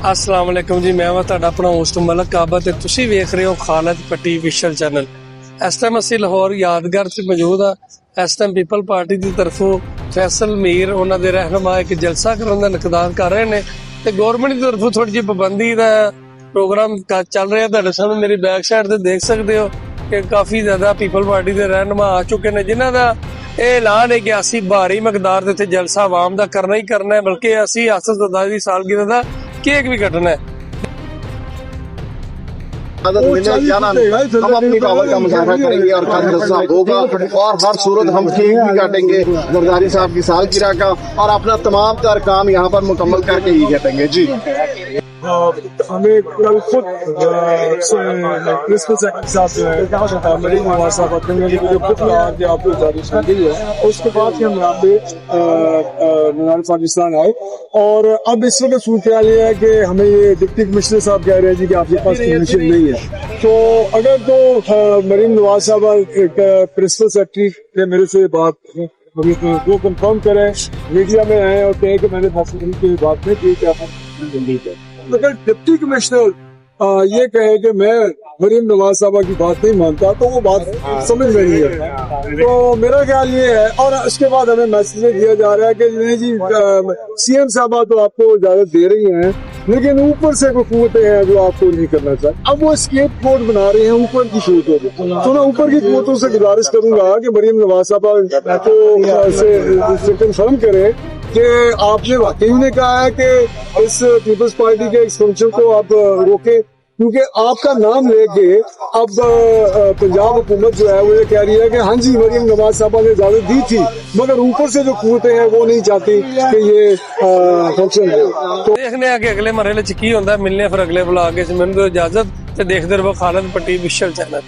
अस्सलाम वालेकुम जी, मैं वा तुहाडा अपना होस्ट मलक काबा ते तुसीं वेख रहे हो खालद पट्टी विशल चैनल। इस टाइम असीं लाहौर यादगार च मौजूद हाँ। इस टाइम पीपल पार्टी की तरफों फैसल मीर उन्हां दे रहनुमा एक जलसा करने का इक़दार कर रहे हैं ते गौरमेंट की तरफों थोड़ी जी पाबंदी का प्रोग्राम चल रहा है। तुहाडे सामने मेरी बैक साइड ते देख सकते हो कि काफ़ी ज़्यादा पीपल पार्टी के रहनुमा आ चुके हैं, जिन्हां दा ऐलान है कि असीं भारी मकदार दे जलसा आवाम का करना ही करना है, बल्कि असीं आसद ज़रदारी की सालगिरह का केक भी कटना है। हम अपनी पावर का मुजाहरा करेंगे और कल जलसा होगा और हर सूरत हम केक भी काटेंगे जरदारी साहब की सालगिरह का और अपना तमाम तर काम यहाँ पर मुकम्मल करके ही कटेंगे जी। हमें कल खुद प्रिंसिपल सेक्रेटरी साहब जो है मरीम नवाज साहब आते हैं, मुझे खुद कहा कि आपको इजाजत दी है। उसके बाद ही हम यहाँ पे पाकिस्तान आए और अब इस वक्त सूरत ये है कि हमें ये डिप्टी कमिश्नर साहब कह रहे हैं जी कि आपके पास परमिशन नहीं है। तो अगर तो मरीम नवाज साहब प्रिंसिपल सेक्रेटरी ने मेरे से बात वो कंफर्म करें, मीडिया में आए और कहें कि मैंने की बात नहीं की, क्या अगर डिप्टी कमिश्नर ये कहे कि मैं मरीम नवाज साहबा की बात नहीं मानता तो वो बात समझ में नहीं है। तो मेरा ख्याल ये है और इसके बाद हमें मैसेज दिया जा रहा है कि नहीं जी सीएम साहबा तो आपको इजाजत दे रही हैं, लेकिन ऊपर से कोई कुव्वतें हैं जो आपको नहीं करना चाहिए। अब वो स्केप कोड बना रहे हैं ऊपर की कुव्वतों को, तो मैं ऊपर की कुव्वतों से गुजारिश करूंगा कि मरीम नवाज साहबा को कंफर्म करें कि आपने वाकई ने कहा है कि इस पीपल्स पार्टी के फंक्शन को आप रोके, क्योंकि आपका नाम लेके अब पंजाब हुकूमत जो है वो ये कह रही है कि हाँ जी मरीम नवाज साहबा ने इजाजत दी थी, मगर ऊपर से जो कुव्वतें हैं वो नहीं चाहती कि ये फंक्शन हो। तो देखने आगे अगले मरहले च की होंदा, मिलने फिर अगले ब्लॉग च। मैनूं इजाजत ते देखदे रहो खालद पट्टी विशल चैनल।